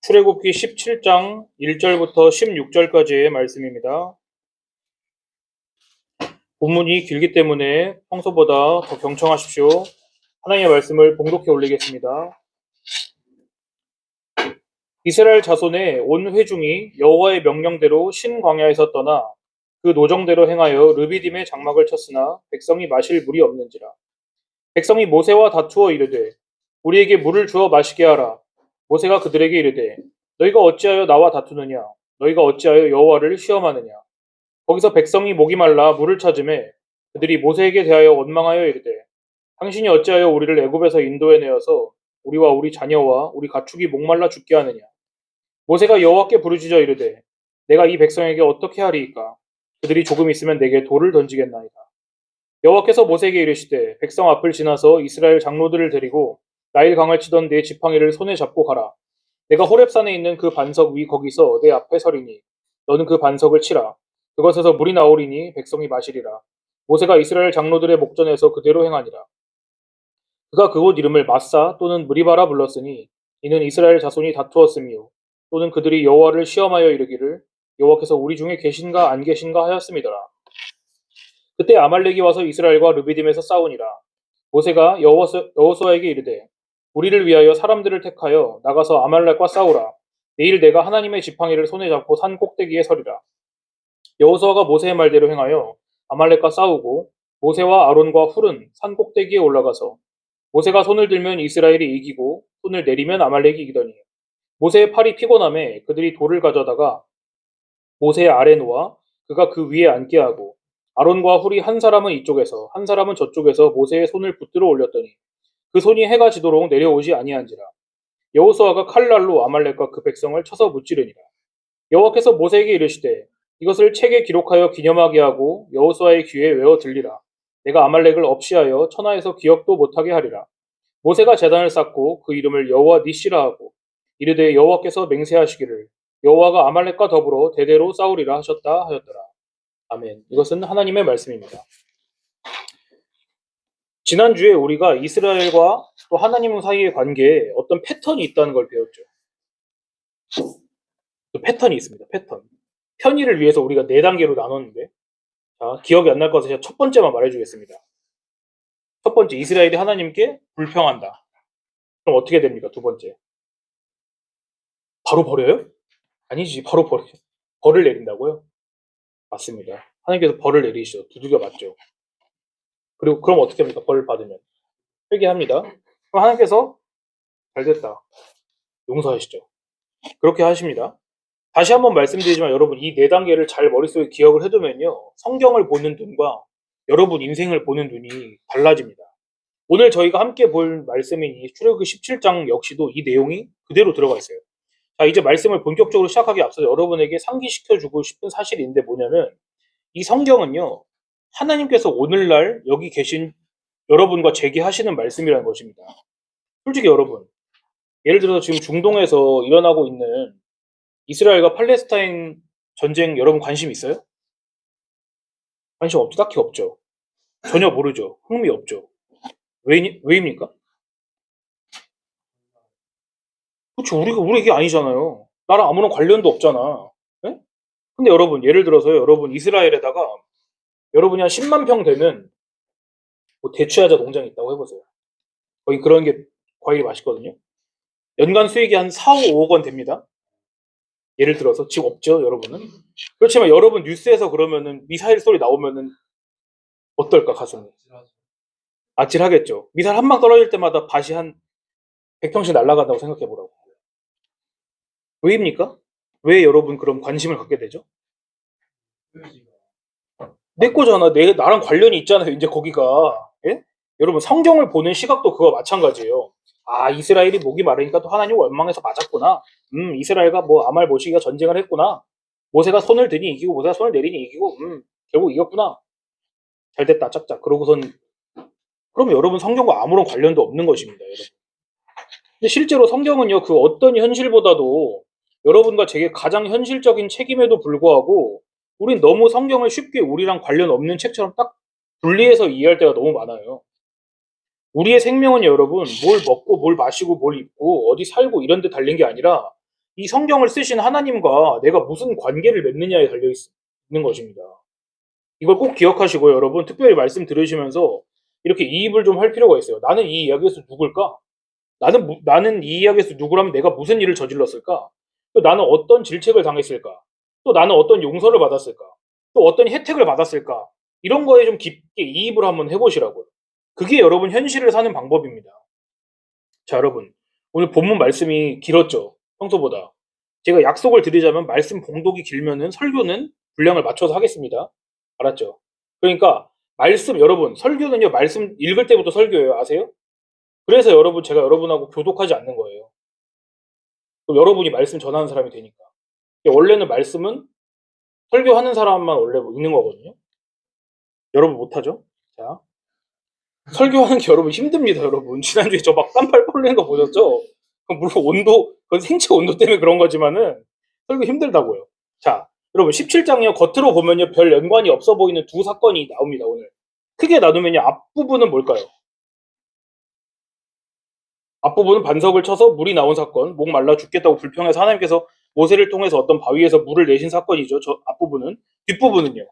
출애굽기 17장 1절부터 16절까지의 말씀입니다. 본문이 길기 때문에 평소보다 더 경청하십시오. 하나님의 말씀을 봉독해 올리겠습니다. 이스라엘 자손의 온 회중이 여호와의 명령대로 신광야에서 떠나 그 노정대로 행하여 르비딤의 장막을 쳤으나 백성이 마실 물이 없는지라. 백성이 모세와 다투어 이르되 우리에게 물을 주어 마시게 하라. 모세가 그들에게 이르되 너희가 어찌하여 나와 다투느냐? 너희가 어찌하여 여호와를 시험하느냐? 거기서 백성이 목이 말라 물을 찾음에 그들이 모세에게 대하여 원망하여 이르되 당신이 어찌하여 우리를 애굽에서 인도해 내어서 우리와 우리 자녀와 우리 가축이 목말라 죽게 하느냐? 모세가 여호와께 부르짖어 이르되 내가 이 백성에게 어떻게 하리이까? 그들이 조금 있으면 내게 돌을 던지겠나이다. 여호와께서 모세에게 이르시되 백성 앞을 지나서 이스라엘 장로들을 데리고 나일 강을 치던 내 지팡이를 손에 잡고 가라. 내가 호렙산에 있는 그 반석 위 거기서 내 앞에 서리니 너는 그 반석을 치라. 그것에서 물이 나오리니 백성이 마시리라. 모세가 이스라엘 장로들의 목전에서 그대로 행하니라. 그가 그곳 이름을 마사 또는 무리바라 불렀으니 이는 이스라엘 자손이 다투었으며 또는 그들이 여호와를 시험하여 이르기를 여호와께서 우리 중에 계신가 안 계신가 하였음이더라. 그때 아말렉이 와서 이스라엘과 르비딤에서 싸우니라. 모세가 여호수아에게 이르되 우리를 위하여 사람들을 택하여 나가서 아말렉과 싸우라. 내일 내가 하나님의 지팡이를 손에 잡고 산 꼭대기에 서리라. 여호수아가 모세의 말대로 행하여 아말렉과 싸우고 모세와 아론과 훌은 산 꼭대기에 올라가서 모세가 손을 들면 이스라엘이 이기고 손을 내리면 아말렉이 이기더니 모세의 팔이 피곤함에 그들이 돌을 가져다가 모세의 아래 놓아 그가 그 위에 앉게 하고 아론과 훌이 한 사람은 이쪽에서 한 사람은 저쪽에서 모세의 손을 붙들어 올렸더니 그 손이 해가 지도록 내려오지 아니한지라. 여호수아가 칼날로 아말렉과 그 백성을 쳐서 무찌르니라. 여호와께서 모세에게 이르시되 이것을 책에 기록하여 기념하게 하고 여호수아의 귀에 외워 들리라. 내가 아말렉을 없이하여 천하에서 기억도 못하게 하리라. 모세가 제단을 쌓고 그 이름을 여호와 니시라 하고 이르되 여호와께서 맹세하시기를 여호와가 아말렉과 더불어 대대로 싸우리라 하셨다 하였더라. 아멘. 이것은 하나님의 말씀입니다. 지난주에 우리가 이스라엘과 또 하나님 사이의 관계에 어떤 패턴이 있다는 걸 배웠죠. 또 패턴이 있습니다. 패턴. 편의를 위해서 우리가 4단계로 나눴는데 자, 기억이 안 날 것 같아서 제가 첫 번째만 말해주겠습니다. 첫 번째, 이스라엘이 하나님께 불평한다. 그럼 어떻게 됩니까? 두 번째. 바로 버려요? 아니지, 바로 버려요. 벌을 내린다고요? 맞습니다. 하나님께서 벌을 내리시죠. 두들겨 맞죠. 그리고 그럼 어떻게 합니까? 벌을 받으면 회개합니다. 그럼 하나님께서 잘됐다. 용서하시죠. 그렇게 하십니다. 다시 한번 말씀드리지만 여러분 이 4단계를 잘 머릿속에 기억을 해두면요. 성경을 보는 눈과 여러분 인생을 보는 눈이 달라집니다. 오늘 저희가 함께 볼 말씀인 이 출애굽기 17장 역시도 이 내용이 그대로 들어가 있어요. 자, 이제 말씀을 본격적으로 시작하기 앞서 여러분에게 상기시켜주고 싶은 사실인데 뭐냐면 이 성경은요. 하나님께서 오늘날 여기 계신 여러분과 제게 하시는 말씀이라는 것입니다. 솔직히 여러분, 예를 들어서 지금 중동에서 일어나고 있는 이스라엘과 팔레스타인 전쟁 여러분 관심 있어요? 관심 없죠? 딱히 없죠. 전혀 모르죠. 흥미 없죠. 왜입니까? 그렇죠. 우리 얘기 아니잖아요. 나랑 아무런 관련도 없잖아. 예? 근데 여러분, 예를 들어서요. 여러분 이스라엘에다가 여러분이 한 10만 평 되는 뭐 대추야자 농장이 있다고 해보세요. 거기 그런 게 과일이 맛있거든요. 연간 수익이 한 4, 5억 원 됩니다. 예를 들어서 지금 없죠, 여러분은. 그렇지만 여러분 뉴스에서 그러면은 미사일 소리 나오면은 어떨까 가슴이? 아찔하겠죠. 미사일 한 방 떨어질 때마다 밭이 한 100평씩 날아간다고 생각해 보라고. 왜입니까? 왜 여러분 그럼 관심을 갖게 되죠? 내 거잖아. 나랑 관련이 있잖아요. 이제 거기가. 예? 여러분 성경을 보는 시각도 그거 마찬가지예요. 아, 이스라엘이 목이 마르니까 또 하나님 원망해서 맞았구나. 이스라엘과 뭐 아말 모시기가 전쟁을 했구나. 모세가 손을 드니 이기고 모세가 손을 내리니 이기고 결국 이겼구나. 잘됐다 짝짝. 그러고선 그럼 여러분 성경과 아무런 관련도 없는 것입니다. 여러분. 근데 실제로 성경은요. 그 어떤 현실보다도 여러분과 제게 가장 현실적인 책임에도 불구하고 우린 너무 성경을 쉽게 우리랑 관련 없는 책처럼 딱 분리해서 이해할 때가 너무 많아요. 우리의 생명은 여러분 뭘 먹고 뭘 마시고 뭘 입고 어디 살고 이런 데 달린 게 아니라 이 성경을 쓰신 하나님과 내가 무슨 관계를 맺느냐에 달려 있는 것입니다. 이걸 꼭 기억하시고요, 여러분. 특별히 말씀 들으시면서 이렇게 이입을 좀 할 필요가 있어요. 나는 이 이야기에서 누굴까? 나는 이 이야기에서 누구라면 내가 무슨 일을 저질렀을까? 또 나는 어떤 질책을 당했을까? 또 나는 어떤 용서를 받았을까? 또 어떤 혜택을 받았을까? 이런 거에 좀 깊게 이입을 한번 해보시라고요. 그게 여러분 현실을 사는 방법입니다. 자, 여러분. 오늘 본문 말씀이 길었죠? 평소보다. 제가 약속을 드리자면 말씀 봉독이 길면은 설교는 분량을 맞춰서 하겠습니다. 알았죠? 그러니까 말씀 여러분 설교는요 말씀 읽을 때부터 설교예요. 아세요? 그래서 여러분 제가 여러분하고 교독하지 않는 거예요. 그럼 여러분이 말씀 전하는 사람이 되니까. 원래는 말씀은 설교하는 사람만 원래 읽는 거거든요. 여러분 못하죠? 자, 설교하는 게 여러분 힘듭니다, 여러분. 지난주에 저 막 땀발 뻘리는 거 보셨죠? 물론 온도, 그건 생체 온도 때문에 그런 거지만은 설교 힘들다고요. 자, 여러분 17장이요. 겉으로 보면요 별 연관이 없어 보이는 두 사건이 나옵니다, 오늘. 크게 나누면요 앞부분은 뭘까요? 앞부분은 반석을 쳐서 물이 나온 사건, 목 말라 죽겠다고 불평해서 하나님께서 모세를 통해서 어떤 바위에서 물을 내신 사건이죠. 저 앞부분은. 뒷부분은요.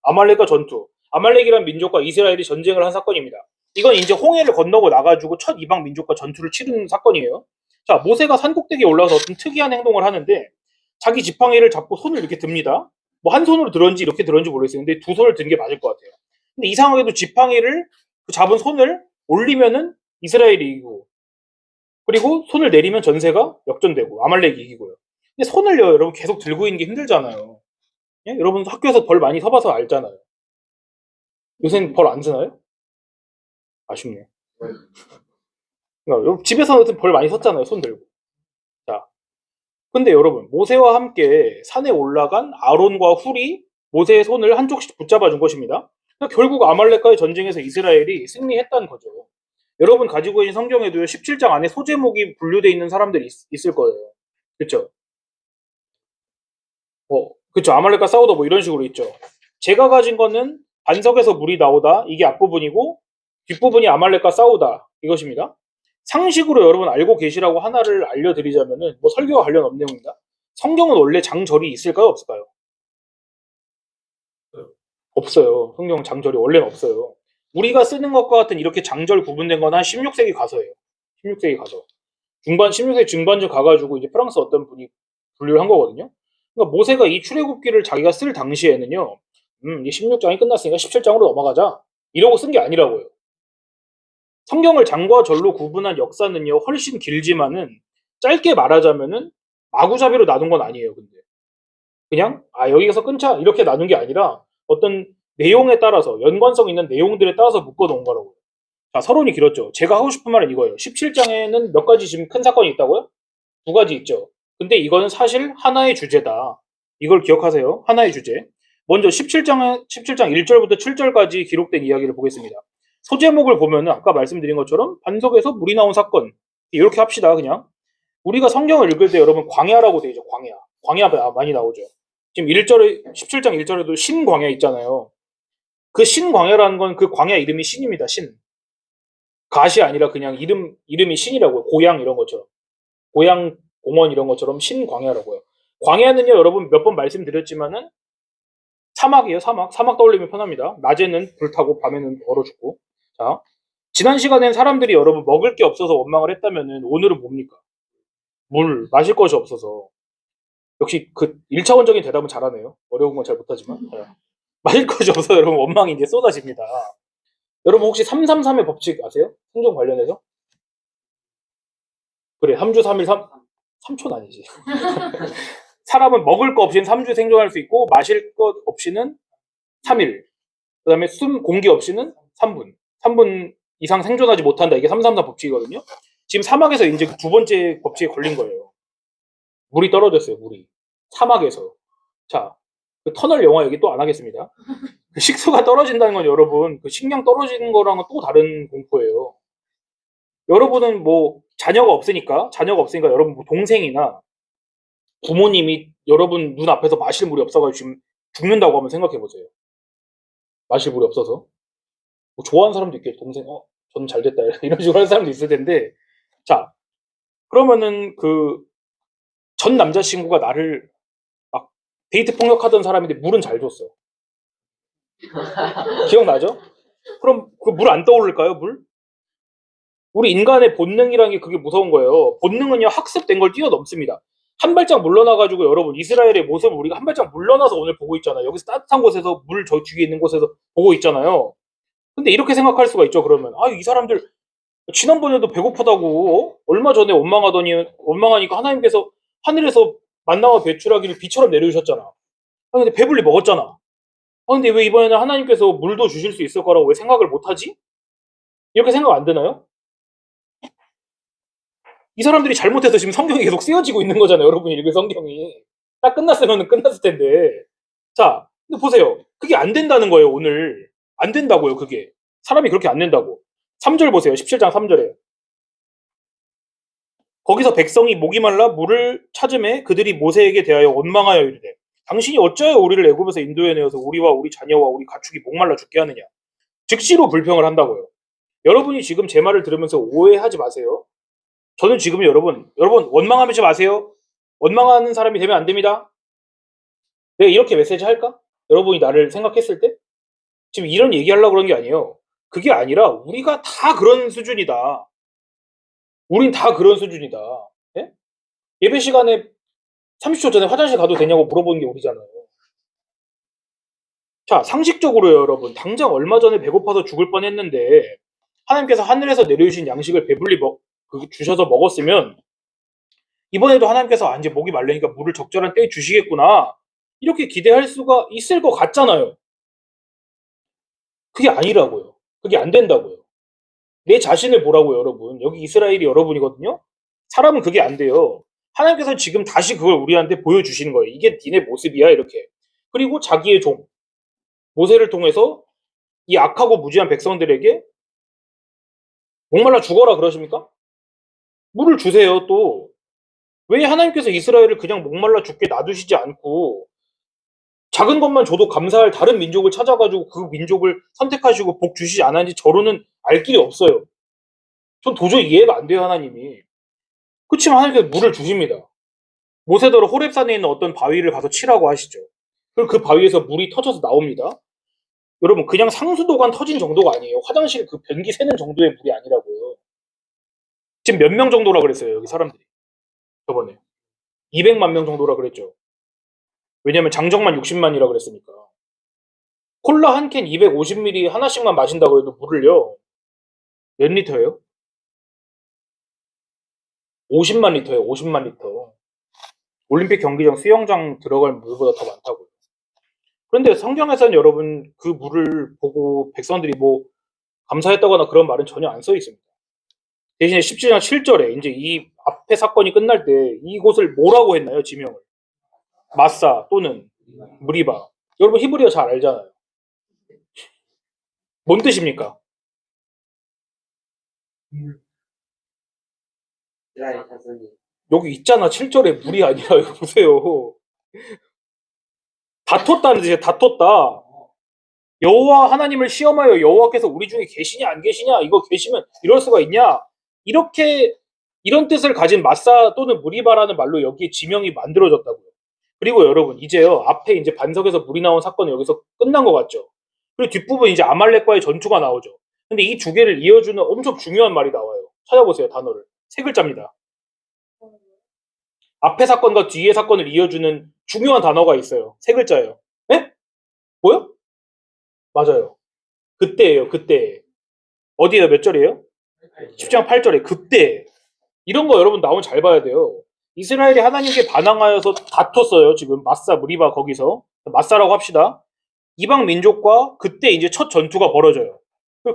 아말렉과 전투. 아말렉이란 민족과 이스라엘이 전쟁을 한 사건입니다. 이건 이제 홍해를 건너고 나가지고 첫 이방 민족과 전투를 치른 사건이에요. 자, 모세가 산꼭대기에 올라가서 어떤 특이한 행동을 하는데 자기 지팡이를 잡고 손을 이렇게 듭니다. 뭐 한 손으로 들었는지 이렇게 들었는지 모르겠어요. 근데 두 손을 든 게 맞을 것 같아요. 근데 이상하게도 지팡이를 잡은 손을 올리면은 이스라엘이 이기고 그리고 손을 내리면 전세가 역전되고 아말렉이 이기고요. 근데 손을요, 여러분 계속 들고 있는 게 힘들잖아요. 예? 여러분 학교에서 벌 많이 서봐서 알잖아요. 요새는 벌 안 쓰나요? 아쉽네. 그러니까 집에서는 벌 많이 섰잖아요, 손 들고. 자, 근데 여러분 모세와 함께 산에 올라간 아론과 훌이 모세의 손을 한쪽씩 붙잡아 준 것입니다. 그러니까 결국 아말렉과의 전쟁에서 이스라엘이 승리했다는 거죠. 여러분 가지고 있는 성경에도요 17장 안에 소제목이 분류되어 있는 사람들이 있을 거예요. 그렇죠? 그쵸. 아말렉과 싸우다 뭐 이런 식으로 있죠. 제가 가진 거는 반석에서 물이 나오다. 이게 앞부분이고, 뒷부분이 아말렉과 싸우다. 이것입니다. 상식으로 여러분 알고 계시라고 하나를 알려드리자면은, 뭐 설교와 관련 없는 내용입니다. 성경은 원래 장절이 있을까요? 없을까요? 없어요. 성경 장절이 원래는 없어요. 우리가 쓰는 것과 같은 이렇게 장절 구분된 건 한 16세기 가서예요. 16세기 가서. 16세기 중반쯤 가가지고 이제 프랑스 어떤 분이 분류를 한 거거든요. 그러니까 모세가 이 출애굽기를 자기가 쓸 당시에는요, 이 16장이 끝났으니까 17장으로 넘어가자. 이러고 쓴 게 아니라고요. 성경을 장과 절로 구분한 역사는요, 훨씬 길지만은, 짧게 말하자면은, 마구잡이로 나눈 건 아니에요, 근데. 그냥, 여기서 끊자. 이렇게 나눈 게 아니라, 어떤 내용에 따라서, 연관성 있는 내용들에 따라서 묶어 놓은 거라고요. 자, 서론이 길었죠. 제가 하고 싶은 말은 이거예요. 17장에는 몇 가지 지금 큰 사건이 있다고요? 두 가지 있죠. 근데 이거는 사실 하나의 주제다. 이걸 기억하세요. 하나의 주제. 먼저 17장 1절부터 7절까지 기록된 이야기를 보겠습니다. 소제목을 보면은 아까 말씀드린 것처럼 반석에서 물이 나온 사건. 이렇게 합시다, 그냥. 우리가 성경을 읽을 때 여러분 광야라고 되어 있죠, 광야. 광야 많이 나오죠. 지금 17장 1절에도 신광야 있잖아요. 그 신광야라는 건 그 광야 이름이 신입니다, 신. 갓이 아니라 그냥 이름이 신이라고요. 고향 이런 것처럼. 고향 공원 이런 것처럼 신광야라고요. 광야는요, 여러분 몇 번 말씀드렸지만은 사막이에요, 사막. 사막 떠올리면 편합니다. 낮에는 불타고 밤에는 얼어 죽고. 자, 지난 시간엔 사람들이 여러분 먹을 게 없어서 원망을 했다면은 오늘은 뭡니까? 물, 마실 것이 없어서. 역시 그 1차원적인 대답은 잘하네요. 어려운 건 잘 못하지만. 마실 것이 없어서 여러분 원망이 이제 쏟아집니다. 여러분 혹시 333의 법칙 아세요? 성경 관련해서? 그래, 3주 3일 3촌 아니지. 사람은 먹을 거 없이는 3주 생존할 수 있고 마실 것 없이는 3일. 그 다음에 공기 없이는 3분. 3분 이상 생존하지 못한다. 이게 333 법칙이거든요. 지금 사막에서 이제 두 번째 법칙에 걸린 거예요. 물이 떨어졌어요. 물이. 사막에서. 자, 그 터널 영화 얘기 또 안 하겠습니다. 그 식수가 떨어진다는 건 여러분 그 식량 떨어지는 거랑은 또 다른 공포예요. 여러분은 뭐 자녀가 없으니까 여러분 뭐 동생이나 부모님이 여러분 눈앞에서 마실 물이 없어가지고 지금 죽는다고 한번 생각해 보세요. 마실 물이 없어서. 뭐 좋아하는 사람도 있겠죠. 동생, 저는 잘 됐다. 이런 식으로 하는 사람도 있을 텐데. 자, 그러면은 전 남자친구가 나를 막 데이트 폭력하던 사람인데 물은 잘 줬어. 기억나죠? 그럼 그 물 안 떠오를까요, 물? 우리 인간의 본능이라는 게 그게 무서운 거예요. 본능은요, 학습된 걸 뛰어넘습니다. 한 발짝 물러나가지고 여러분, 이스라엘의 모습을 우리가 한 발짝 물러나서 오늘 보고 있잖아요. 여기서 따뜻한 곳에서 물 저 뒤에 있는 곳에서 보고 있잖아요. 근데 이렇게 생각할 수가 있죠, 그러면. 아, 이 사람들, 지난번에도 배고프다고, 얼마 전에 원망하니까 하나님께서 하늘에서 만나와 배출하기를 비처럼 내려주셨잖아. 아, 근데 배불리 먹었잖아. 아, 근데 왜 이번에는 하나님께서 물도 주실 수 있을 거라고 왜 생각을 못하지? 이렇게 생각 안 드나요? 이 사람들이 잘못해서 지금 성경이 계속 쓰여지고 있는 거잖아요. 여러분이 읽은 성경이. 딱 끝났으면 끝났을 텐데. 자, 근데 보세요. 그게 안 된다는 거예요, 오늘. 안 된다고요, 그게. 사람이 그렇게 안 된다고. 3절 보세요. 17장 3절에. 거기서 백성이 목이 말라 물을 찾음에 그들이 모세에게 대하여 원망하여 이르되 당신이 어찌하여 우리를 애굽에서 인도해 내어서 우리와 우리 자녀와 우리 가축이 목말라 죽게 하느냐. 즉시로 불평을 한다고요. 여러분이 지금 제 말을 들으면서 오해하지 마세요. 저는 지금 여러분 원망하지 마세요. 원망하는 사람이 되면 안 됩니다. 내가 이렇게 메시지 할까? 여러분이 나를 생각했을 때? 지금 이런 얘기하려고 그런 게 아니에요. 그게 아니라 우리가 다 그런 수준이다. 우린 다 그런 수준이다. 예? 예배 시간에 30초 전에 화장실 가도 되냐고 물어보는 게 우리잖아요. 자, 상식적으로요, 여러분. 당장 얼마 전에 배고파서 죽을 뻔했는데 하나님께서 하늘에서 내려주신 양식을 배불리 주셔서 먹었으면 이번에도 하나님께서 이제 목이 말르니까 물을 적절한 때에 주시겠구나. 이렇게 기대할 수가 있을 것 같잖아요. 그게 아니라고요. 그게 안 된다고요. 내 자신을 보라고요, 여러분. 여기 이스라엘이 여러분이거든요. 사람은 그게 안 돼요. 하나님께서 지금 다시 그걸 우리한테 보여주시는 거예요. 이게 니네 모습이야, 이렇게. 그리고 자기의 종, 모세를 통해서 이 악하고 무지한 백성들에게 목말라 죽어라 그러십니까? 물을 주세요, 또. 왜 하나님께서 이스라엘을 그냥 목말라 죽게 놔두시지 않고 작은 것만 줘도 감사할 다른 민족을 찾아가지고 그 민족을 선택하시고 복 주시지 않았는지 저로는 알 길이 없어요. 전 도저히 이해가 안 돼요, 하나님이. 그치만 하나님께서 물을 주십니다. 모세더러 호렙산에 있는 어떤 바위를 가서 치라고 하시죠. 그럼 그 바위에서 물이 터져서 나옵니다. 여러분, 그냥 상수도관 터진 정도가 아니에요. 화장실 그 변기 새는 정도의 물이 아니라고요. 지금 몇 명 정도라 그랬어요, 여기 사람들이. 저번에. 200만 명 정도라 그랬죠. 왜냐면 장정만 60만이라 그랬으니까. 콜라 한 캔 250ml 하나씩만 마신다고 해도 물을요. 몇 리터예요? 50만 리터예요. 50만 리터. 올림픽 경기장 수영장 들어갈 물보다 더 많다고요. 그런데 성경에서는 여러분 그 물을 보고 백성들이 뭐 감사했다거나 그런 말은 전혀 안 써 있습니다. 대신에 17장 7절에 이제 이 앞에 사건이 끝날 때 이곳을 뭐라고 했나요? 지명을. 마사 또는 무리바. 여러분 히브리어 잘 알잖아요. 뭔 뜻입니까? 여기 있잖아. 7절에 물이 아니라 이거 보세요. 다퉜다는 뜻이에요. 다퉜다. 여호와 하나님을 시험하여 여호와께서 우리 중에 계시냐 안 계시냐 이거 계시면 이럴 수가 있냐 이렇게 이런 뜻을 가진 마사 또는 무리바라는 말로 여기에 지명이 만들어졌다고요. 그리고 여러분 이제요 앞에 이제 반석에서 물이 나온 사건은 여기서 끝난 것 같죠. 그리고 뒷부분 이제 아말렉과의 전투가 나오죠. 근데 이 두 개를 이어주는 엄청 중요한 말이 나와요. 찾아보세요 단어를. 세 글자입니다. 앞에 사건과 뒤에 사건을 이어주는 중요한 단어가 있어요. 세 글자예요. 에? 뭐요? 맞아요. 그때예요. 그때. 어디에요? 몇 절이에요? 10장 8절에 그때. 이런 거 여러분 나오면 잘 봐야 돼요. 이스라엘이 하나님께 반항하여서 다퉜어요. 지금 마사 무리바 거기서. 마사라고 합시다. 이방 민족과 그때 이제 첫 전투가 벌어져요.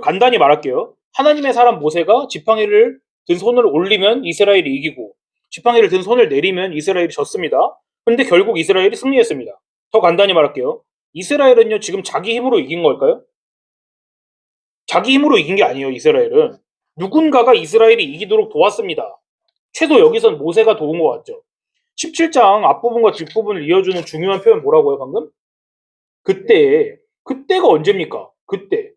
간단히 말할게요. 하나님의 사람 모세가 지팡이를 든 손을 올리면 이스라엘이 이기고 지팡이를 든 손을 내리면 이스라엘이 졌습니다. 그런데 결국 이스라엘이 승리했습니다. 더 간단히 말할게요. 이스라엘은요 지금 자기 힘으로 이긴 걸까요? 자기 힘으로 이긴 게 아니에요. 이스라엘은 누군가가 이스라엘이 이기도록 도왔습니다. 최소 여기선 모세가 도운 것 같죠. 17장 앞부분과 뒷부분을 이어주는 중요한 표현 뭐라고요 방금? 그때가 언제입니까? 그때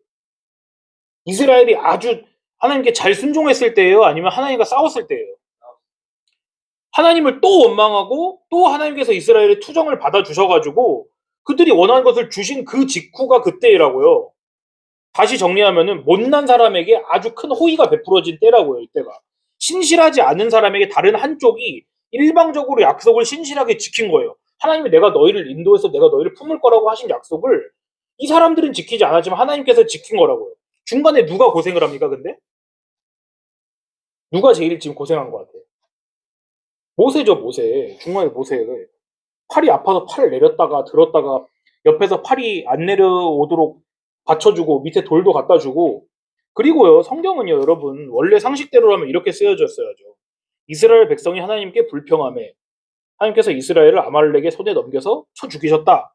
이스라엘이 아주 하나님께 잘 순종했을 때예요? 아니면 하나님과 싸웠을 때예요? 하나님을 또 원망하고 또 하나님께서 이스라엘의 투정을 받아주셔가지고 그들이 원하는 것을 주신 그 직후가 그때라고요. 다시 정리하면은 못난 사람에게 아주 큰 호의가 베풀어진 때라고요. 이때가. 신실하지 않은 사람에게 다른 한쪽이 일방적으로 약속을 신실하게 지킨 거예요. 하나님이 내가 너희를 인도해서 내가 너희를 품을 거라고 하신 약속을 이 사람들은 지키지 않았지만 하나님께서 지킨 거라고요. 중간에 누가 고생을 합니까 근데? 누가 제일 지금 고생한 것 같아요? 모세죠, 모세. 중간에 모세를. 팔이 아파서 팔을 내렸다가 들었다가 옆에서 팔이 안 내려오도록 받쳐주고 밑에 돌도 갖다 주고. 그리고요, 성경은요, 여러분, 원래 상식대로라면 이렇게 쓰여졌어야죠. 이스라엘 백성이 하나님께 불평하며 하나님께서 이스라엘을 아말렉의 손에 넘겨서 쳐 죽이셨다.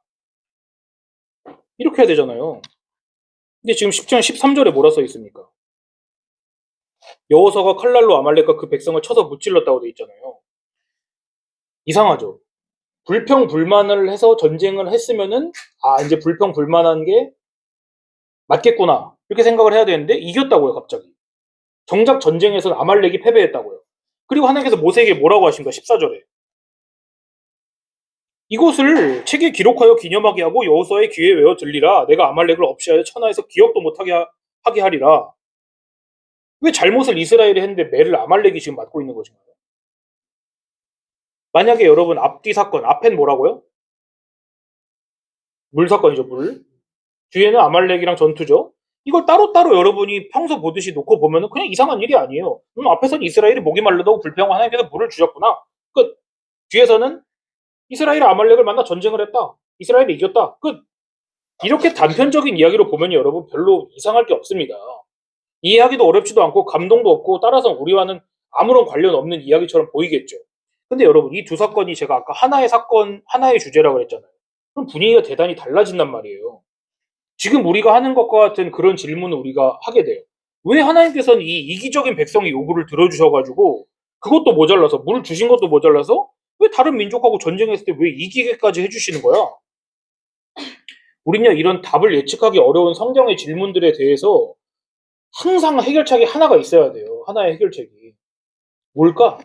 이렇게 해야 되잖아요. 근데 지금 10장 13절에 뭐라 써 있습니까? 여호사가 칼날로 아말렉과 그 백성을 쳐서 무찔렀다고 돼 있잖아요. 이상하죠. 불평 불만을 해서 전쟁을 했으면은 이제 불평 불만한 게 맞겠구나 이렇게 생각을 해야 되는데 이겼다고요. 갑자기 정작 전쟁에서는 아말렉이 패배했다고요. 그리고 하나님께서 모세에게 뭐라고 하십니까? 14절에 이것을 책에 기록하여 기념하게 하고 여호수아의 귀에 외워 들리라. 내가 아말렉을 없이하여 천하에서 기억도 못하게 하게 하리라. 왜 잘못을 이스라엘이 했는데 매를 아말렉이 지금 맡고 있는 것인가요? 만약에 여러분 앞뒤 사건, 앞엔 뭐라고요? 물 사건이죠. 물. 뒤에는 아말렉이랑 전투죠. 이걸 따로따로 여러분이 평소 보듯이 놓고 보면은 그냥 이상한 일이 아니에요. 앞에서는 이스라엘이 목이 마르다고 불평하고 하나님께서 물을 주셨구나. 끝. 뒤에서는 이스라엘이 아말렉을 만나 전쟁을 했다. 이스라엘이 이겼다. 끝. 이렇게 단편적인 이야기로 보면 여러분 별로 이상할 게 없습니다. 이해하기도 어렵지도 않고 감동도 없고 따라서 우리와는 아무런 관련 없는 이야기처럼 보이겠죠. 근데 여러분 이 두 사건이 제가 아까 하나의 사건, 하나의 주제라고 했잖아요. 그럼 분위기가 대단히 달라진단 말이에요. 지금 우리가 하는 것과 같은 그런 질문을 우리가 하게 돼요. 왜 하나님께서는 이 이기적인 백성의 요구를 들어주셔가지고 그것도 모자라서 물 주신 것도 모자라서 왜 다른 민족하고 전쟁했을 때 왜 이기게까지 해주시는 거야? 우리는요 이런 답을 예측하기 어려운 성경의 질문들에 대해서 항상 해결책이 하나가 있어야 돼요. 하나의 해결책이. 뭘까?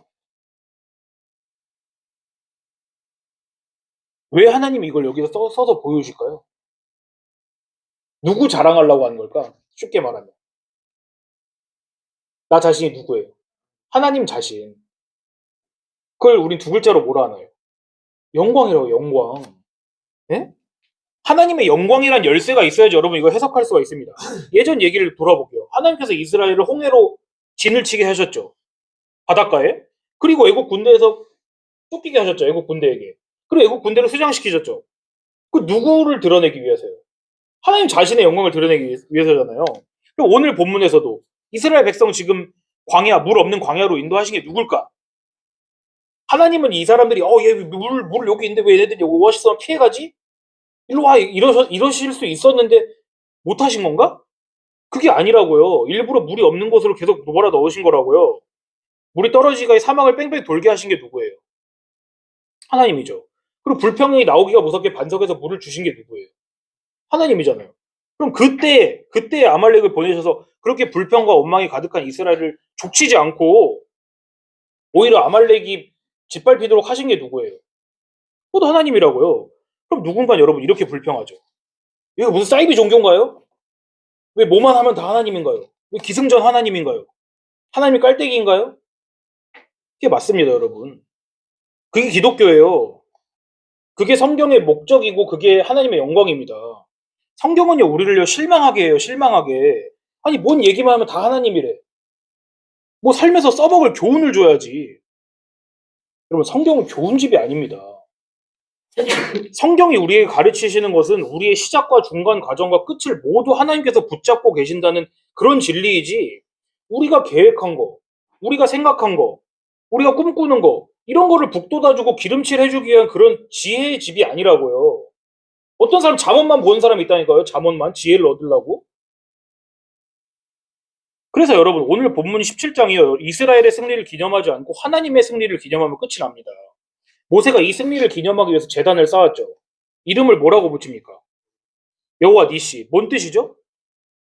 왜 하나님이 이걸 여기서 써서 보여주실까요? 누구 자랑하려고 하는 걸까? 쉽게 말하면. 나 자신이 누구예요? 하나님 자신. 그걸 우린 두 글자로 뭐라 하나요? 영광이라고, 영광. 예? 하나님의 영광이란 열쇠가 있어야지 여러분 이거 해석할 수가 있습니다. 예전 얘기를 돌아볼게요. 하나님께서 이스라엘을 홍해로 진을 치게 하셨죠. 바닷가에. 그리고 애국 군대에서 쫓기게 하셨죠. 애국 군대에게. 그리고 애국 군대를 수장시키셨죠. 그 누구를 드러내기 위해서요? 하나님 자신의 영광을 드러내기 위해서잖아요. 그리고 오늘 본문에서도 이스라엘 백성 지금 광야, 물 없는 광야로 인도하신 게 누굴까? 하나님은 이 사람들이 얘 물 여기 있는데 왜 얘네들이 오아시스만 피해가지? 일로 와 이러실 수 있었는데 못하신 건가? 그게 아니라고요. 일부러 물이 없는 곳으로 계속 몰아 넣으신 거라고요. 물이 떨어지기가 사막을 뺑뺑 돌게 하신 게 누구예요? 하나님이죠. 그리고 불평이 나오기가 무섭게 반석에서 물을 주신 게 누구예요? 하나님이잖아요. 그럼 그때 아말렉을 보내셔서 그렇게 불평과 원망이 가득한 이스라엘을 족치지 않고 오히려 아말렉이 짓밟히도록 하신 게 누구예요? 그것도 하나님이라고요. 그럼 누군가 여러분 이렇게 불평하죠. 이거 무슨 사이비 종교인가요? 왜 뭐만 하면 다 하나님인가요? 왜 기승전 하나님인가요? 하나님이 깔때기인가요? 그게 맞습니다, 여러분. 그게 기독교예요. 그게 성경의 목적이고 그게 하나님의 영광입니다. 성경은요, 우리를요, 실망하게 해요, 실망하게. 아니, 뭔 얘기만 하면 다 하나님이래. 뭐 삶에서 써먹을 교훈을 줘야지. 여러분, 성경은 교훈집이 아닙니다. 성경이 우리에게 가르치시는 것은 우리의 시작과 중간 과정과 끝을 모두 하나님께서 붙잡고 계신다는 그런 진리이지, 우리가 계획한 거, 우리가 생각한 거, 우리가 꿈꾸는 거, 이런 거를 북돋아주고 기름칠 해주기 위한 그런 지혜의 집이 아니라고요. 어떤 사람 잠언만 보는 사람이 있다니까요. 잠언만 지혜를 얻으려고. 그래서 여러분 오늘 본문 17장이요. 이스라엘의 승리를 기념하지 않고 하나님의 승리를 기념하면 끝이 납니다. 모세가 이 승리를 기념하기 위해서 제단을 쌓았죠. 이름을 뭐라고 붙입니까? 여호와 니시. 뭔 뜻이죠?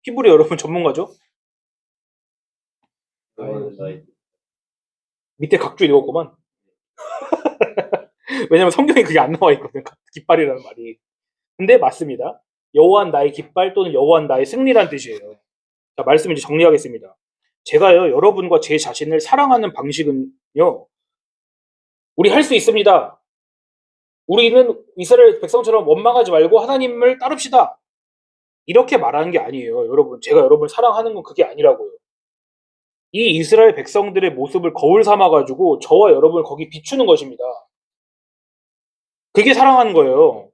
히브리 여러분 전문가죠? 밑에 각주 읽었구만. 왜냐면 성경에 그게 안 나와 있거든요. 깃발이라는 말이. 근데 맞습니다. 여호와는 나의 깃발 또는 여호와는 나의 승리란 뜻이에요. 자, 말씀 이제 정리하겠습니다. 제가요, 여러분과 제 자신을 사랑하는 방식은요, 우리 할 수 있습니다. 우리는 이스라엘 백성처럼 원망하지 말고 하나님을 따릅시다. 이렇게 말하는 게 아니에요. 여러분, 제가 여러분을 사랑하는 건 그게 아니라고요. 이 이스라엘 백성들의 모습을 거울 삼아가지고 저와 여러분을 거기 비추는 것입니다. 그게 사랑하는 거예요.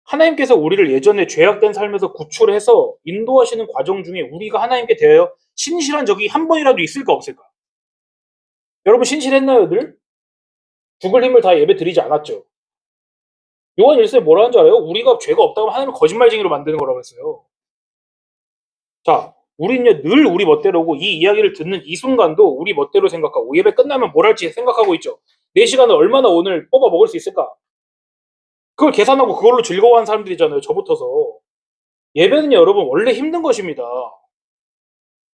하나님께서 우리를 예전에 죄악된 삶에서 구출해서 인도하시는 과정 중에 우리가 하나님께 대하여 신실한 적이 한 번이라도 있을까 없을까? 여러분 신실했나요 늘? 죽을 힘을 다 예배 드리지 않았죠. 요한 1서에 뭐라는 줄 알아요? 우리가 죄가 없다고 하면 하나님을 거짓말쟁이로 만드는 거라고 했어요. 자, 우리는요 늘 우리 멋대로고 이 이야기를 듣는 이 순간도 우리 멋대로 생각하고 예배 끝나면 뭘 할지 생각하고 있죠. 내 시간을 얼마나 오늘 뽑아 먹을 수 있을까? 그걸 계산하고 그걸로 즐거워하는 사람들이잖아요. 저부터서. 예배는요 여러분 원래 힘든 것입니다.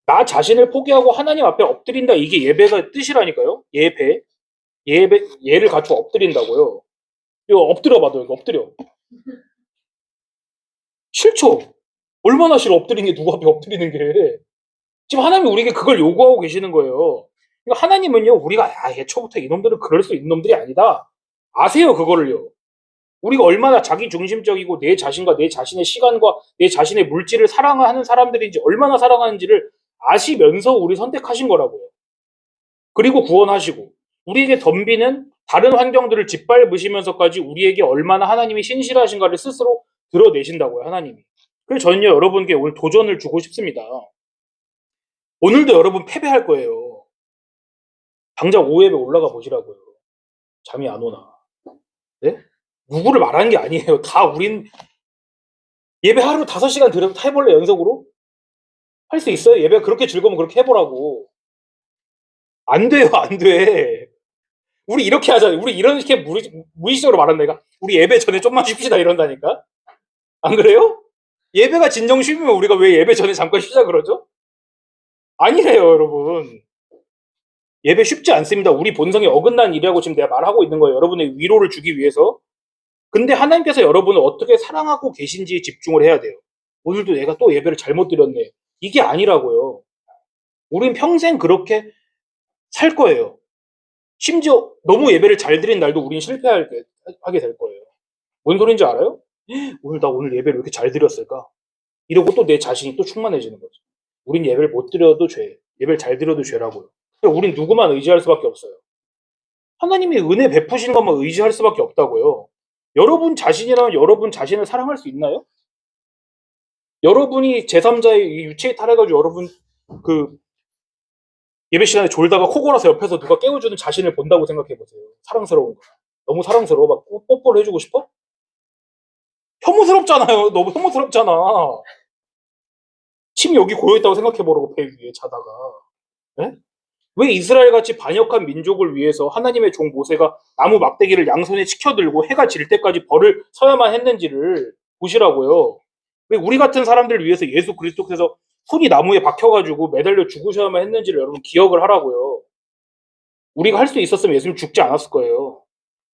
나 자신을 포기하고 하나님 앞에 엎드린다. 이게 예배가 뜻이라니까요. 예를 갖추고 엎드린다고요. 이거 엎드려 봐도 이거 엎드려. 싫죠? 얼마나 싫어 엎드리는 게 누구 앞에 엎드리는 게. 지금 하나님이 우리에게 그걸 요구하고 계시는 거예요. 그러니까 하나님은요 우리가 애초부터 이놈들은 그럴 수 있는 놈들이 아니다. 아세요 그거를요. 우리가 얼마나 자기중심적이고 내 자신과 내 자신의 시간과 내 자신의 물질을 사랑하는 사람들인지 얼마나 사랑하는지를 아시면서 우리 선택하신 거라고요. 그리고 구원하시고 우리에게 덤비는 다른 환경들을 짓밟으시면서까지 우리에게 얼마나 하나님이 신실하신가를 스스로 드러내신다고요. 하나님이. 그래서 저는요 여러분께 오늘 도전을 주고 싶습니다. 오늘도 여러분 패배할 거예요. 당장 5예배 올라가 보시라고요. 잠이 안 오나. 네? 누구를 말하는 게 아니에요. 다 우린 예배 하루 5시간 들여서 해볼래 연속으로? 할 수 있어요? 예배가 그렇게 즐거우면 그렇게 해보라고. 안 돼요, 안 돼. 우리 이렇게 하잖아요. 우리 이렇게 무의식적으로 말한다, 내가. 우리 예배 전에 좀만 쉽시다 이런다니까? 안 그래요? 예배가 진정 쉬우면 우리가 왜 예배 전에 잠깐 쉬자 그러죠? 아니래요, 여러분. 예배 쉽지 않습니다. 우리 본성에 어긋난 일이라고 지금 내가 말하고 있는 거예요. 여러분의 위로를 주기 위해서. 근데 하나님께서 여러분을 어떻게 사랑하고 계신지에 집중을 해야 돼요. 오늘도 내가 또 예배를 잘못 드렸네. 이게 아니라고요. 우린 평생 그렇게 살 거예요. 심지어 너무 예배를 잘 드린 날도 우린 실패하게 될 거예요. 뭔 소린지 알아요? 오늘 예배를 왜 이렇게 잘 드렸을까? 이러고 또 내 자신이 또 충만해지는 거죠. 우린 예배를 못 드려도 죄, 예배를 잘 드려도 죄라고요. 우린 누구만 의지할 수밖에 없어요. 하나님이 은혜 베푸신 것만 의지할 수밖에 없다고요. 여러분 자신이라면 여러분 자신을 사랑할 수 있나요? 여러분이 제3자의 유체에 탈해가지고 여러분 그 예배 시간에 졸다가 코 골아서 옆에서 누가 깨워주는 자신을 본다고 생각해 보세요. 사랑스러운 거. 너무 사랑스러워. 막 뽀뽀를 해주고 싶어? 혐오스럽잖아요. 너무 혐오스럽잖아. 침이 여기 고여있다고 생각해보라고, 배 위에 자다가. 네? 왜 이스라엘같이 반역한 민족을 위해서 하나님의 종 모세가 나무 막대기를 양손에 치켜들고 해가 질 때까지 벌을 서야만 했는지를 보시라고요. 왜 우리 같은 사람들을 위해서 예수 그리스도께서 손이 나무에 박혀가지고 매달려 죽으셔야만 했는지를 여러분 기억을 하라고요. 우리가 할 수 있었으면 예수님 죽지 않았을 거예요.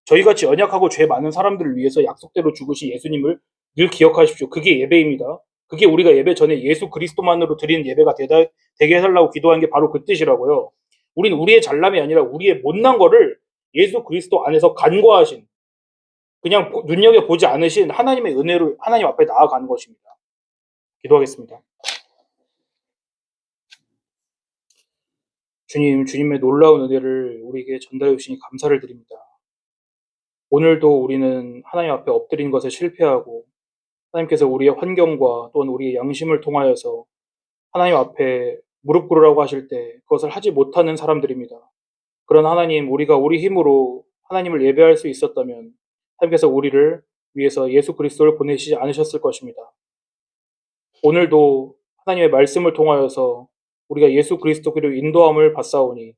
저희같이 연약하고 죄 많은 사람들을 위해서 약속대로 죽으신 예수님을 늘 기억하십시오. 그게 예배입니다. 그게 우리가 예배 전에 예수 그리스도만으로 드리는 예배가 되게 해달라고 기도한 게 바로 그 뜻이라고요. 우린 우리의 잘남이 아니라 우리의 못난 거를 예수 그리스도 안에서 간과하신, 그냥 눈여겨보지 않으신 하나님의 은혜로 하나님 앞에 나아가는 것입니다. 기도하겠습니다. 주님, 주님의 놀라운 은혜를 우리에게 전달해 주시니 감사를 드립니다. 오늘도 우리는 하나님 앞에 엎드린 것에 실패하고 하나님께서 우리의 환경과 또는 우리의 양심을 통하여서 하나님 앞에 무릎 꿇으라고 하실 때 그것을 하지 못하는 사람들입니다. 그런 하나님, 우리가 우리 힘으로 하나님을 예배할 수 있었다면 하나님께서 우리를 위해서 예수 그리스도를 보내시지 않으셨을 것입니다. 오늘도 하나님의 말씀을 통하여서 우리가 예수 그리스도께로 인도함을 받사오니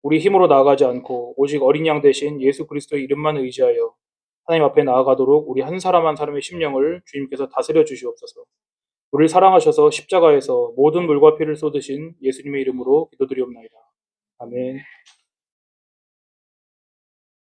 우리 힘으로 나아가지 않고 오직 어린 양 대신 예수 그리스도의 이름만 의지하여 하나님 앞에 나아가도록 우리 한 사람 한 사람의 심령을 주님께서 다스려 주시옵소서. 우리를 사랑하셔서 십자가에서 모든 물과 피를 쏟으신 예수님의 이름으로 기도드리옵나이다. 아멘.